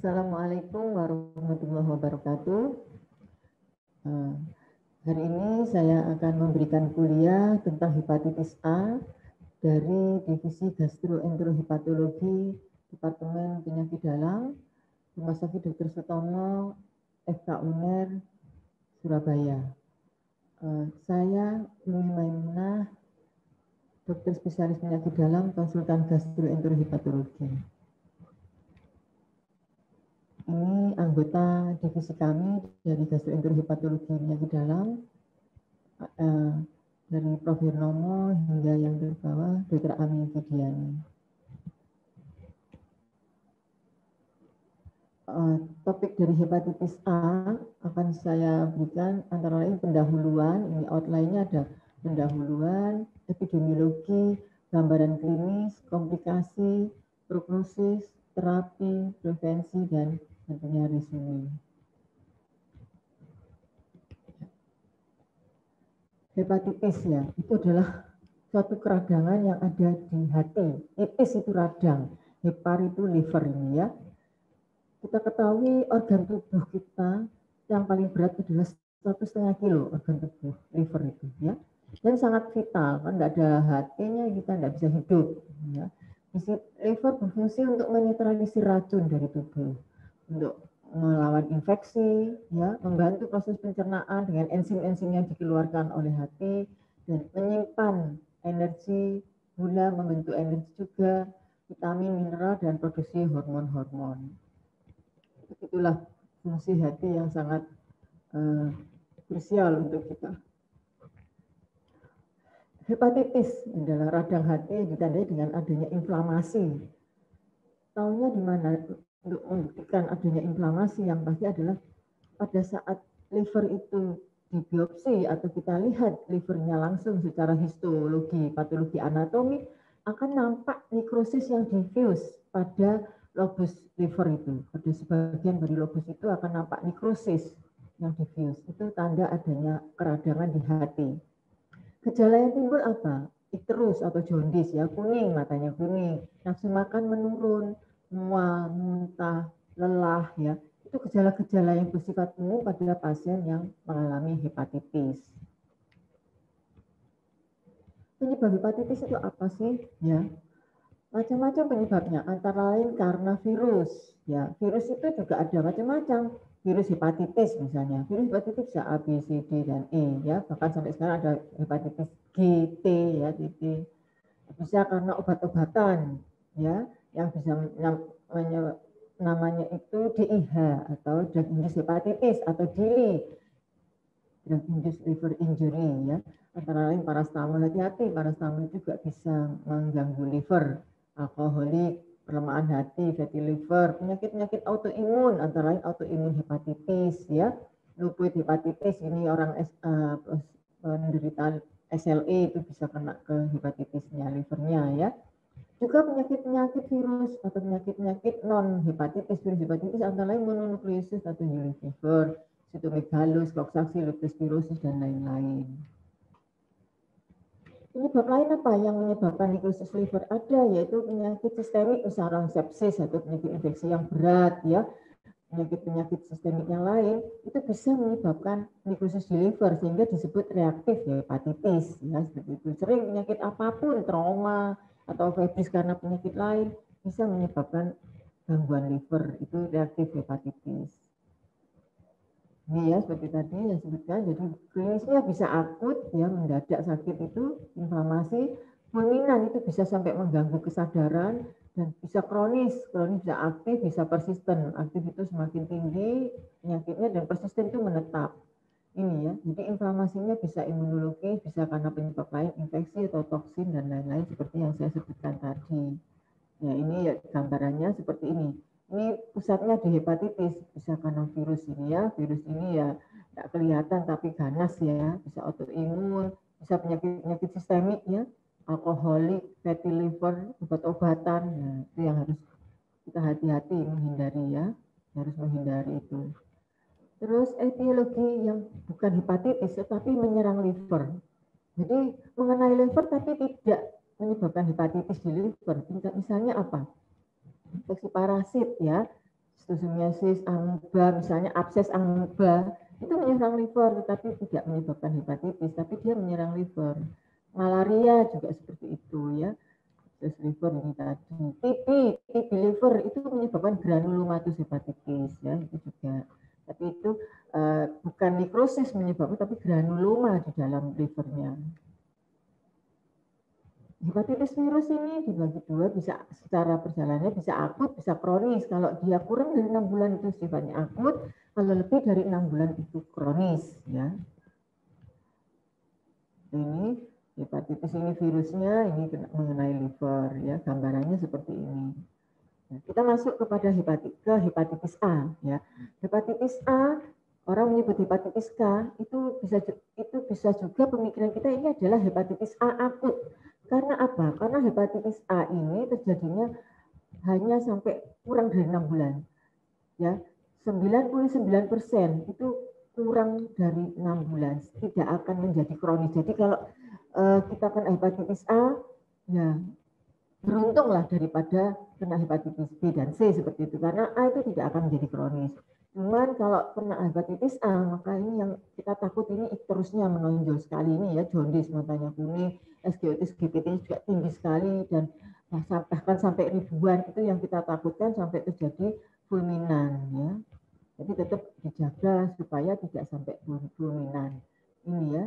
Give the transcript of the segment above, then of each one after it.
Assalamualaikum warahmatullahi wabarakatuh. Hari ini saya akan memberikan kuliah tentang hepatitis A dari Divisi Gastroenterohepatologi Departemen Penyakit Dalam Rumah Sakit Dr. Sutomo FK UNER Surabaya. Saya Umi Maimunah, dokter spesialis penyakit dalam, konsultan gastroenterohepatologi. Ini anggota divisi kami dari gastroenterohepatologi penyakit dalam, dari Prof. Hirnomo hingga yang terbawah Dr. Amin Fidiani. Topik dari hepatitis A akan saya berikan antara lain pendahuluan. Ini outline-nya ada pendahuluan, epidemiologi, gambaran klinis, komplikasi, prognosis, terapi, prevensi, dan tentunya resume. Hepatitis ya, itu adalah suatu keradangan yang ada di hati. Itis itu radang, hepar itu liver ini ya. Kita ketahui organ tubuh kita yang paling berat adalah 1,5 kilo organ tubuh liver itu ya. Dan sangat vital, kan nggak ada hatinya kita nggak bisa hidup ya. Liver berfungsi untuk menetralisir racun dari tubuh, untuk melawan infeksi, ya, membantu proses pencernaan dengan enzim-enzim yang dikeluarkan oleh hati, dan menyimpan energi, gula membentuk energi juga, vitamin, mineral, dan produksi hormon-hormon. Itulah fungsi hati yang sangat krusial untuk kita. Hepatitis adalah radang hati yang ditandai dengan adanya inflamasi. Taunya di mana? Untuk membuktikan adanya inflamasi yang pasti adalah pada saat liver itu dibiopsi atau kita lihat livernya langsung secara histologi, patologi anatomi, akan nampak nekrosis yang diffuse pada lobus liver itu. Pada sebagian dari lobus itu akan nampak nekrosis yang diffuse. Itu tanda adanya keradangan di hati. Gejala yang timbul apa? Icterus atau jaundice ya, kuning, matanya kuning, nafsu makan menurun, mual, muntah, lelah ya. Itu gejala-gejala yang bersifat umum pada pasien yang mengalami hepatitis. Penyebab hepatitis itu apa sih? Ya, macam-macam penyebabnya, antara lain karena virus. Ya, virus itu juga ada macam-macam. Virus hepatitis misalnya, virus hepatitis bisa A, B, C, D, dan E. Ya, bahkan sampai sekarang ada hepatitis G, T, ya, T. Bisa karena obat-obatan, ya, yang bisa namanya itu DIH atau drug induced hepatitis atau DILI, drug induced liver injury, ya. Antara lain paracetamol, hati-hati, paracetamol juga bisa mengganggu liver, alkoholik, pelemahan hati, fatty liver, penyakit-penyakit autoimun, antara lain autoimun hepatitis, ya, lupus hepatitis, ini orang menderita SLE itu bisa kena ke hepatitisnya, livernya, ya. Juga penyakit-penyakit virus atau penyakit-penyakit non hepatitis, virus hepatitis antara lain mononukleosis atau yellow fever, cytomegalosis, coxsackie, leptospirosis, dan lain-lain. Penyebab lain apa yang menyebabkan nekrosis liver? Ada, yaitu penyakit sistemik, misalnya sepsis atau penyakit infeksi yang berat, ya. Penyakit-penyakit sistemik yang lain itu bisa menyebabkan nekrosis di liver sehingga disebut reaktif hepatitis, ya, seperti itu. Sering penyakit apapun, trauma atau febris karena penyakit lain bisa menyebabkan gangguan liver, itu reaktif hepatitis. Ini ya seperti tadi yang sebutkan, jadi klinisnya bisa akut, ya, mendadak sakit itu, inflamasi, fulminan itu bisa sampai mengganggu kesadaran, dan bisa kronis bisa aktif, bisa persisten. Aktif itu semakin tinggi penyakitnya dan persisten itu menetap. Ini ya, jadi inflamasinya bisa imunologi, bisa karena penyebab lain, infeksi atau toksin dan lain-lain seperti yang saya sebutkan tadi. Ya, ini ya gambarannya seperti ini. Ini pusatnya di hepatitis, bisa karena virus ini ya. Virus ini ya tidak kelihatan tapi ganas ya, bisa autoimun, bisa penyakit-penyakit sistemik ya, alkoholik, fatty liver, obat-obatan. Nah, itu yang harus kita hati-hati menghindari ya, harus menghindari itu. Terus etiologi yang bukan hepatitis tetapi menyerang liver. Jadi mengenai liver tapi tidak menyebabkan hepatitis di liver. Misalnya apa? Infeksi parasit ya, Schistosomiasis, amuba, misalnya abses amuba, itu menyerang liver, tetapi tidak menyebabkan hepatitis, tapi dia menyerang liver. Malaria juga seperti itu ya, abses liver ini tadi. TB liver itu menyebabkan granulomatous hepatitis ya, itu juga. Tapi itu bukan nekrosis menyebabkan, tapi granuloma di dalam livernya. Hepatitis virus ini dibagi dua, bisa secara perjalanannya bisa akut, bisa kronis. Kalau dia kurang dari 6 bulan itu sifatnya akut, kalau lebih dari 6 bulan itu kronis ya. Ini hepatitis ini virusnya, ini mengenai liver ya, gambarannya seperti ini. Nah, kita masuk kepada hepatitis A ya. Hepatitis A, orang menyebut hepatitis K, itu bisa juga pemikiran kita ini adalah hepatitis A akut. Karena apa? Karena hepatitis A ini terjadinya hanya sampai kurang dari 6 bulan. Ya, 99% itu kurang dari 6 bulan, tidak akan menjadi kronis. Jadi kalau kita kena hepatitis A, ya beruntunglah daripada kena hepatitis B dan C seperti itu, karena A itu tidak akan menjadi kronis. Cuman kalau kena hepatitis A, maka ini yang kita takut ini terusnya menonjol sekali ini ya, jaundice matanya kuning, SGOT, GPT juga tinggi sekali, dan bahkan sampai ribuan, itu yang kita takutkan sampai terjadi fulminan ya. Jadi tetap dijaga supaya tidak sampai fulminan ini ya.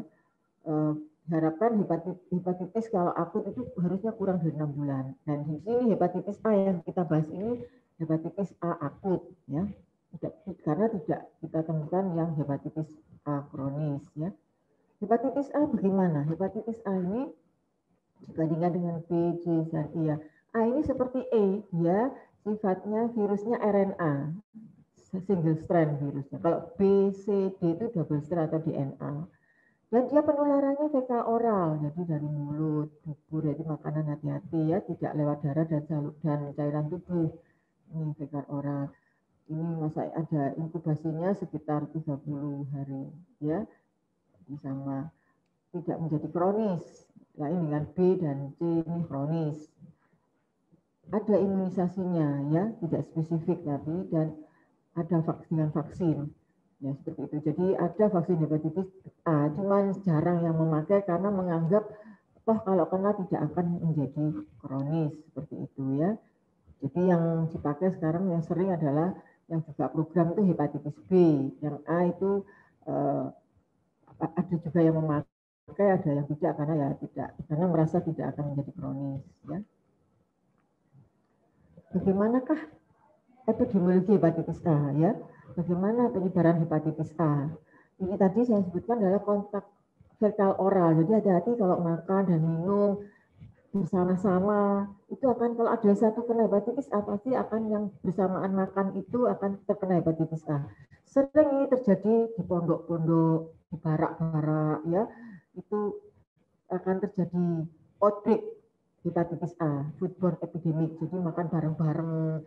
Harapkan hepatitis kalau akut itu harusnya kurang dari 6 bulan. Dan di sini hepatitis A yang kita bahas ini hepatitis A akut ya. Karena tidak kita temukan yang hepatitis A kronis ya. Hepatitis A bagaimana? Hepatitis A ini dibandingkan dengan B, C, dan E ya. A ini seperti E, ya sifatnya virusnya RNA, single strand virusnya. Kalau B, C, D itu double strand atau DNA. Dan dia penularannya fekal oral, jadi dari mulut, bubur, jadi makanan hati-hati ya, tidak lewat darah dan cairan tubuh. Ini fekal oral. Ini masa ada inkubasinya sekitar 30 hari ya, sama tidak menjadi kronis. Lain dengan B dan C ini kronis. Ada imunisasinya ya, tidak spesifik tapi, dan ada vaksin. Ya seperti itu. Jadi ada vaksin hepatitis A, cuman jarang yang memakai karena menganggap kalau kena tidak akan menjadi kronis seperti itu ya. Jadi yang dipakai sekarang yang sering adalah yang juga program itu hepatitis B, yang A itu ada juga yang memakai, ada yang tidak karena ya tidak, karena merasa tidak akan menjadi kronis ya. Bagaimanakah epidemiologi hepatitis A ya? Bagaimana penyebaran hepatitis A? Ini tadi saya sebutkan adalah kontak fekal oral. Jadi hati-hati kalau makan dan minum bersama-sama. Itu akan, kalau ada satu kena hepatitis A, pasti akan yang bersamaan makan itu akan terkena hepatitis A. Sering ini terjadi di pondok-pondok, di barak-barak ya. Itu akan terjadi outbreak hepatitis A, foodborne epidemic. Jadi makan bareng-bareng,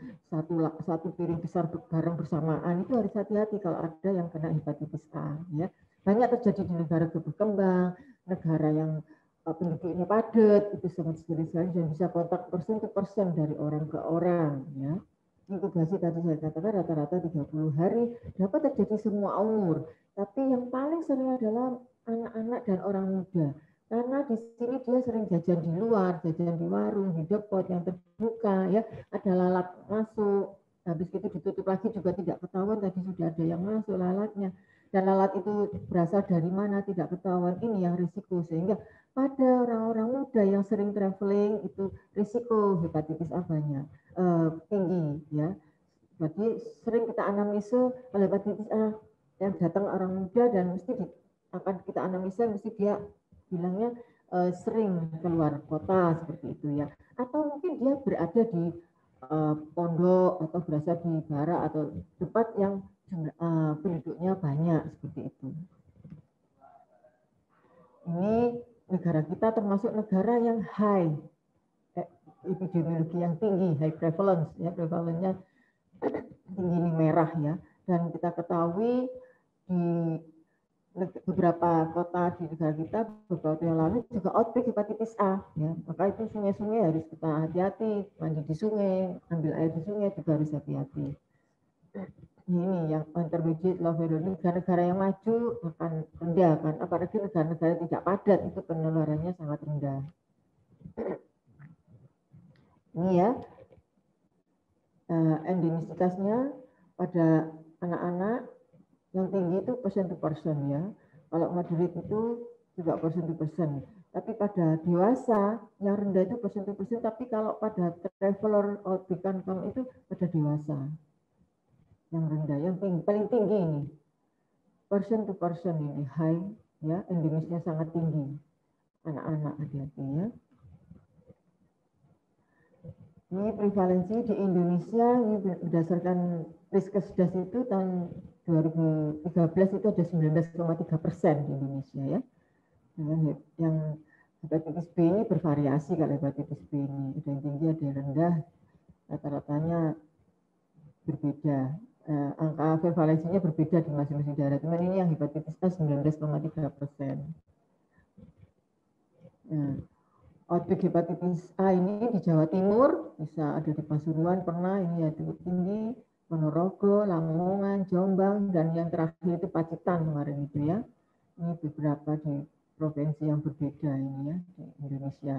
satu piring besar bareng bersamaan, itu harus hati-hati kalau ada yang kena hepatitis A ya. Banyak terjadi di negara berkembang, negara yang penduduknya padat, itu sangat sekali dan bisa kontak person to person dari orang ke orang ya. Inkubasi tadi saya katakan rata-rata 30 hari, dapat terjadi semua umur, tapi yang paling sering adalah anak-anak dan orang muda. Karena di sini dia sering jajan di luar, jajan di warung, di depot yang terbuka ya, ada lalat masuk, habis itu ditutup lagi juga tidak ketahuan tadi sudah ada yang masuk lalatnya, dan lalat itu berasal dari mana tidak ketahuan. Ini yang risiko, sehingga pada orang-orang muda yang sering traveling itu risiko hepatitis A banyak tinggi ya. Jadi sering kita anamnesa oleh hepatitis A yang datang orang muda, dan mesti akan kita anamnesa, mesti dia bilangnya sering keluar kota seperti itu ya, atau mungkin dia berada di pondok atau berada di barak atau tempat yang penduduknya banyak seperti itu. Ini negara kita termasuk negara yang high epidemiologi, yang tinggi, high prevalence ya, prevalennya tinggi, ini merah ya, dan kita ketahui di beberapa kota di negara kita beberapa tahun yang lalu juga outbreak hepatitis A ya, maka itu sungai-sungai harus kita hati-hati, mandi di sungai, ambil air di sungai juga harus hati-hati. Ini yang intermediate low value, negara-negara yang maju akan rendah kan, apalagi negara-negara tidak padat itu penularannya sangat rendah. Ini ya endemisitasnya pada anak-anak yang tinggi itu persen to persen ya. Kalau moderate itu juga persen to persen. Tapi pada dewasa yang rendah itu persen to persen. Tapi kalau pada traveler outbreak itu pada dewasa yang rendah, yang tinggi, paling tinggi ini persen to persen ini high ya, endemisnya sangat tinggi. Anak-anak hati-hati ya. Ini prevalensi di Indonesia ini berdasarkan Riskesdas itu tahun 2013 itu ada 19,3% di Indonesia ya. Yang hepatitis B ini bervariasi kalau hepatitis B ini ada yang tinggi ada yang rendah, rata-ratanya berbeda. Angka prevalensinya berbeda di masing-masing daerah. Cuman ini yang hepatitis A 19,3%. Nah, outbreak hepatitis A ini di Jawa Timur, bisa ada di Pasuruan pernah, ini ya cukup tinggi, Ponorogo, Lamongan, Jombang, dan yang terakhir itu Pacitan kemarin itu ya. Ini beberapa di provinsi yang berbeda ini ya di Indonesia.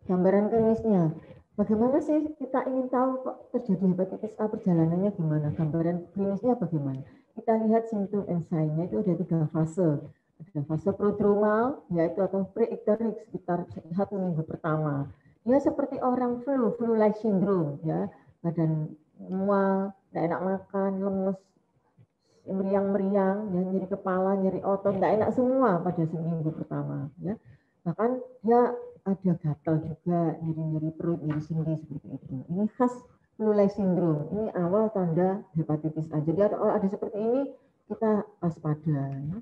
Gambaran klinisnya, bagaimana sih kita ingin tahu kok terjadi hepatitis A perjalanannya gimana? Gambaran klinisnya bagaimana? Kita lihat simptom and sign-nya itu ada 3 fase. Ada fase prodromal, yaitu atau pre-icteric sekitar 1 minggu pertama. Dia seperti orang flu-like syndrome ya, badan mual, tidak enak makan, lemes, meriang-meriang, ya, nyeri kepala, nyeri otot, tidak enak semua pada seminggu pertama. Ya. Bahkan dia ada gatal juga, nyeri-nyeri perut, nyeri sendi seperti itu. Ini khas flu-like syndrome. Ini awal tanda hepatitis A. Jadi ada seperti ini kita waspada. Ya.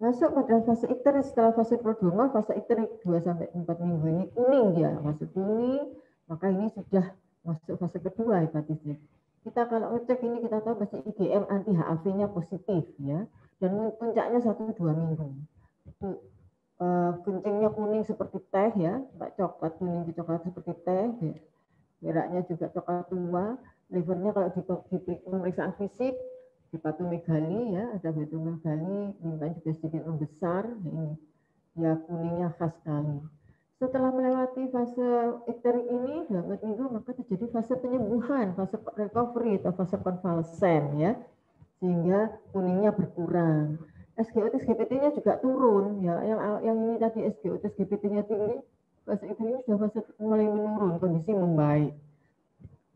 Masuk pada fase icteric setelah fase prodromal, fase icteric 2-4 minggu ini kuning dia, masuk kuning, maka ini sudah masuk fase kedua hepatitis. Kita kalau ngecek ini kita tahu pasti IgM anti HAV-nya positif ya, dan puncaknya 1-2 minggu. Itu kencingnya kuning seperti teh ya, coklat kuning coklat seperti teh, beraknya juga coklat tua, livernya kalau di pemeriksaan fisik hepatomegali ya, ada hepatomegali, limbahnya juga sedikit membesar, ini ya kuningnya khas sekali. Setelah melewati fase icteric ini 2 minggu, maka terjadi fase penyembuhan, fase recovery atau fase konvalesen ya, sehingga kuningnya berkurang. SGOT GPT-nya juga turun ya, yang ini tadi SGOT GPT-nya tinggi, fase icteric sudah fase mulai menurun, kondisi membaik.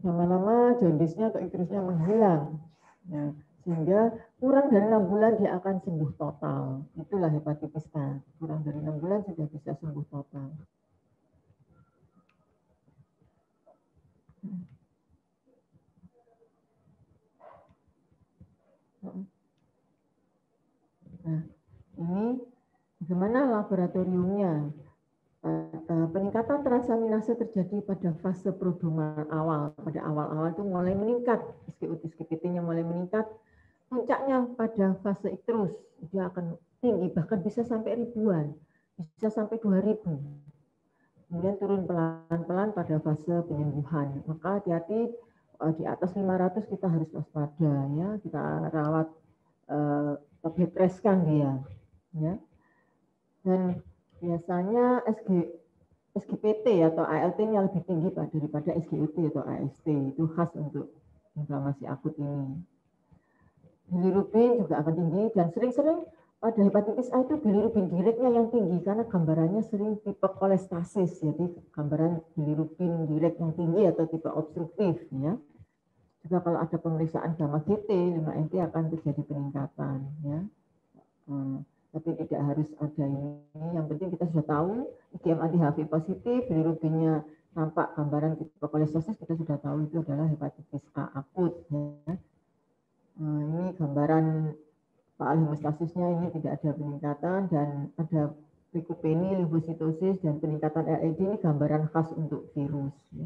Lama-lama jaundisnya atau icterusnya menghilang. Ya, sehingga kurang dari 6 bulan dia akan sembuh total. Itulah hepatitis A. Kurang dari 6 bulan sudah bisa sembuh total. Nah, ini bagaimana laboratoriumnya? Peningkatan transaminase terjadi pada fase prodromal awal. Pada awal-awal itu mulai meningkat, SGOT-GPT-nya mulai meningkat. Puncaknya pada fase icterus, dia akan tinggi, bahkan bisa sampai ribuan, bisa sampai 2000. Kemudian turun pelan-pelan pada fase penyembuhan. Maka hati-hati di atas 500 kita harus waspada ya, kita rawat bed rest-kan dia ya. Dan biasanya SGPT atau ALT-nya lebih tinggi Pak daripada SGOT atau AST. Itu khas untuk inflamasi akut ini. Bilirubin juga akan tinggi dan sering-sering pada hepatitis A itu bilirubin direknya yang tinggi karena gambarannya sering tipe kolestasis, jadi gambaran bilirubin direk yang tinggi atau tipe obstruktif ya. Juga kalau ada pemeriksaan gamma GT 5NT akan terjadi peningkatan ya. Tapi tidak harus ada ini. Yang penting kita sudah tahu IgM anti HV positif, bilirubinnya tampak gambaran tipe kolestasis, kita sudah tahu itu adalah hepatitis A akut ya. Ini gambaran hemostatisnya ini tidak ada peningkatan dan ada leukopenia, leukositosis dan peningkatan LED ini gambaran khas untuk virus. Ya.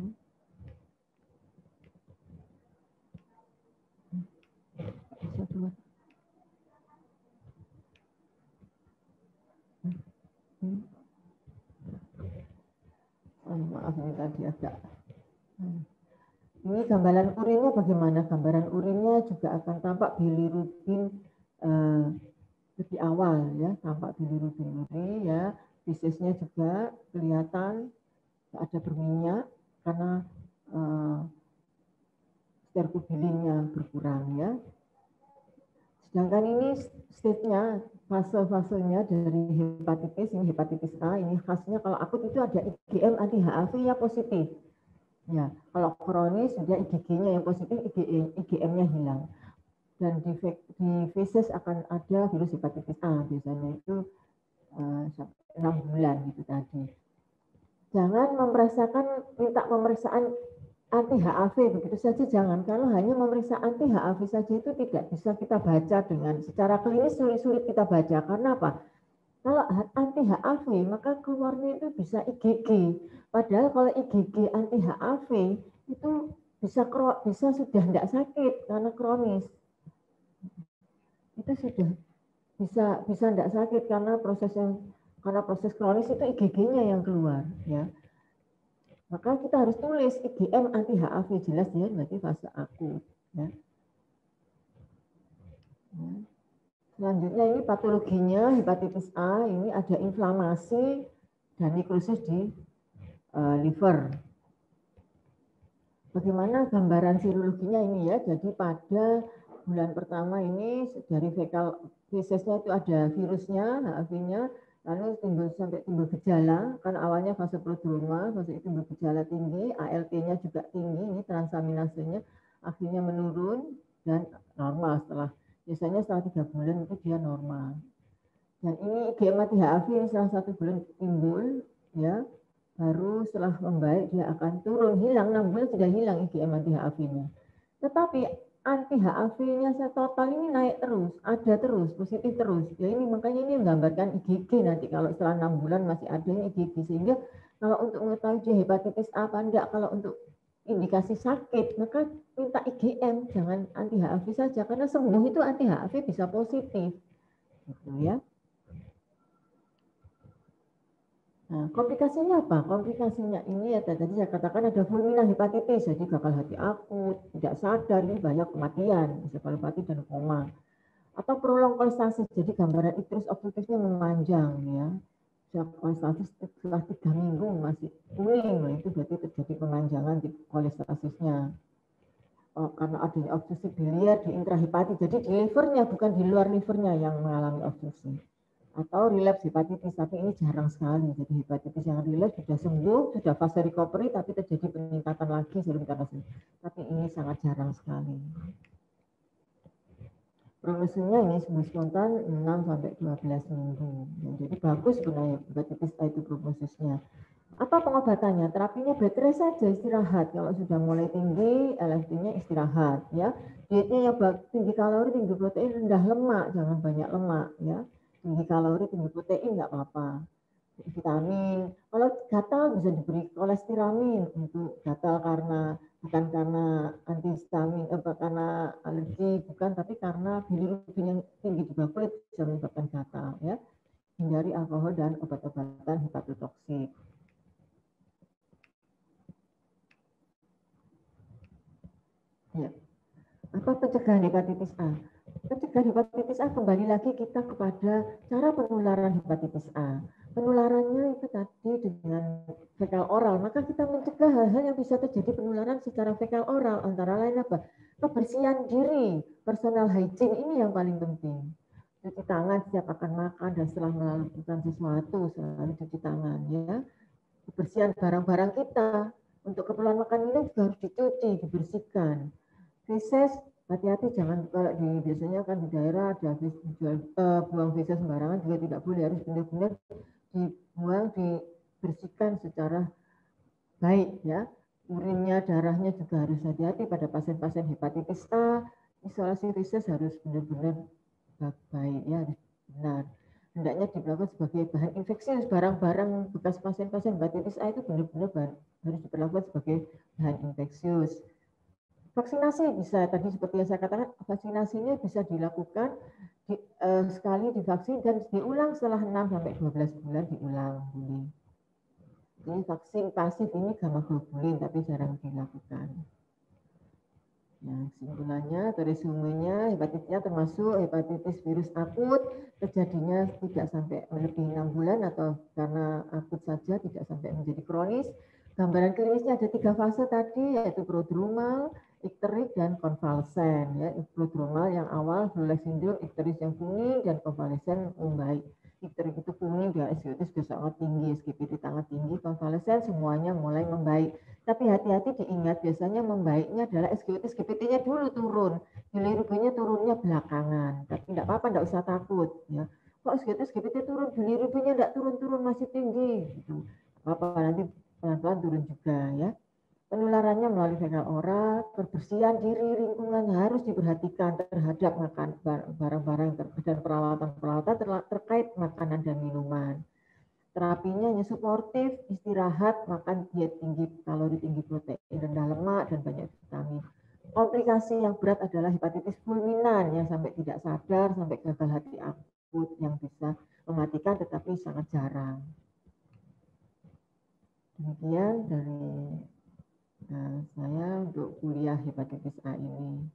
Maaf ini tadi agak. Ini gambaran urinnya bagaimana? Gambaran urinnya juga akan tampak bilirubin lebih awal ya, tampak bilirubin ya. Fesesnya juga kelihatan ada berminyak karena sterkobilinnya berkurang ya. Sedangkan ini stage-nya, fase-fasenya dari hepatitis, ini hepatitis A, ini khasnya kalau akut itu ada IgM anti HAV ya positif. Ya, kalau kronis sudah IgG-nya yang positif, IgM-nya hilang. Dan di feses akan ada virus hepatitis A, biasanya itu 6 bulan gitu tadi. Jangan minta pemeriksaan anti HAV begitu saja jangan. Kalau hanya memeriksa anti HAV saja itu tidak bisa kita baca dengan secara klinis sulit kita baca. Karena apa? Kalau anti HAV maka keluarnya itu bisa IgG. Padahal kalau IgG anti HAV itu bisa sudah tidak sakit karena kronis. Itu sudah bisa tidak sakit karena proses kronis itu IgG-nya yang keluar ya. Maka kita harus tulis IgM anti HAV jelas ya, berarti fase akut ya. Selanjutnya ini patologinya hepatitis A, ini ada inflamasi dan nekrosis di liver. Bagaimana gambaran serologinya ini ya? Jadi pada bulan pertama ini dari fesesnya itu ada virusnya, HAV-nya, lalu timbul gejala, kan awalnya fase prodroma, fase itu timbul gejala tinggi, ALT-nya juga tinggi, ini transaminasenya akhirnya menurun dan normal biasanya setelah 3 bulan itu dia normal. Dan ini IgM anti HAV ini setelah 1 bulan timbul, ya, baru setelah membaik dia akan turun, hilang 6 bulan sudah hilang IgM anti HAV-nya. Tetapi anti HAV-nya total ini naik terus, ada terus, positif terus. Ya ini makanya ini menggambarkan IgG nanti kalau setelah 6 bulan masih ada IgG, sehingga kalau untuk mengetahui dia hepatitis A apa enggak, kalau untuk indikasi sakit maka minta IgM, jangan anti HAV saja karena sembuh itu anti HAV bisa positif, gitu ya. Nah, komplikasinya apa? Komplikasinya ini ya tadi saya katakan ada fulminant hepatitis, jadi gagal hati akut, tidak sadar, ini banyak kematian, ensefalopati dan koma. Atau prolong kolestasis, jadi gambaran icterus obstruktifnya memanjang ya. Kolestasis setelah 3 minggu masih kuning, nah itu berarti terjadi pemanjangan di kolestasisnya. Karena adanya obstruksi biliar di intrahepatit, jadi di livernya bukan di luar livernya yang mengalami obstruksi. Atau relapse hepatitis, tapi ini jarang sekali. Jadi hepatitis yang relapse sudah sembuh, sudah fase recovery, tapi terjadi peningkatan lagi sebelum karena tapi ini sangat jarang sekali. Prognosisnya ini sembuh spontan 6 sampai 12 minggu. Jadi bagus sebenarnya hepatitis A itu prognosisnya. Apa pengobatannya? Terapinya bed rest saja, istirahat. Kalau sudah mulai tinggi, LFT-nya istirahat ya. Dietnya yang tinggi kalori, tinggi protein, rendah lemak, jangan banyak lemak ya. Tinggi kalori, tinggi protein nggak apa-apa. Vitamin. Kalau gatal bisa diberi kolestiramin untuk gatal bukan karena antihistamin, karena alergi, bukan, tapi karena bilirubin yang tinggi di bawah kulit bisa menyebabkan gatal ya. Hindari alkohol dan obat-obatan hepatotoksik. Ya. Apa pencegahan hepatitis A? Pencegahan hepatitis A kembali lagi kita kepada cara penularan hepatitis A. Penularannya itu tadi dengan fekal oral, maka kita mencegah hal-hal yang bisa terjadi penularan secara fekal oral, antara lain apa? Kebersihan diri, personal hygiene ini yang paling penting. Cuci tangan setiap akan makan dan setelah melakukan sesuatu selalu cuci tangan ya. Kebersihan barang-barang kita untuk keperluan makan minum juga harus dicuci, dibersihkan. Feses hati-hati, jangan kalau biasanya kan di daerah ada buang feses sembarangan juga tidak boleh, harus benar-benar dibuang, dibersihkan secara baik ya. Urinnya, darahnya juga harus hati-hati pada pasien-pasien hepatitis A. Isolasi feses harus benar-benar baik ya, harus benar. Hendaknya dilakukan sebagai bahan infeksius, barang-barang bekas pasien-pasien hepatitis A itu benar-benar harus diperlakukan sebagai bahan infeksius. Vaksinasi bisa, tadi seperti yang saya katakan, vaksinasinya bisa dilakukan sekali divaksin dan diulang setelah 6 sampai 12 bulan diulang. Jadi vaksin pasif ini gamma globulin tapi jarang dilakukan. Ya, kesimpulannya atau resumenya, hepatitisnya termasuk hepatitis virus akut, terjadinya tidak sampai melebihi 6 bulan atau karena akut saja tidak sampai menjadi kronis. Gambaran klinisnya ada 3 fase tadi, yaitu prodromal, ikterik, dan konvalesen. Ya, prodromal yang awal, flu-like syndrome, ikteris yang kuning, dan konvalesen membaik. Ikterik itu kuning, dia SGOT sudah sangat tinggi, SGPT sangat tinggi, konvalesen semuanya mulai membaik. Tapi hati-hati diingat, biasanya membaiknya adalah SGPT-nya dulu turun, bilirubinnya turunnya belakangan. Tapi tidak apa-apa, tidak usah takut. Ya. Kok SGPT turun, bilirubinnya tidak turun-turun, masih tinggi. Gitu. Apa-apa, nanti pelan-pelan turun juga ya. Penularannya melalui fekal oral, kebersihan diri, lingkungan harus diperhatikan terhadap makan barang-barang dan peralatan-peralatan terkait makanan dan minuman. Terapinya hanya suportif, istirahat, makan diet tinggi kalori, tinggi protein, rendah lemak, dan banyak vitamin. Komplikasi yang berat adalah hepatitis fulminan yang sampai tidak sadar, sampai gagal hati akut yang bisa mematikan tetapi sangat jarang. Demikian dari saya untuk kuliah hepatitis A ini.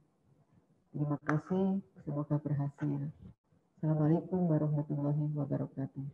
Terima kasih, semoga berhasil. Assalamualaikum warahmatullahi wabarakatuh.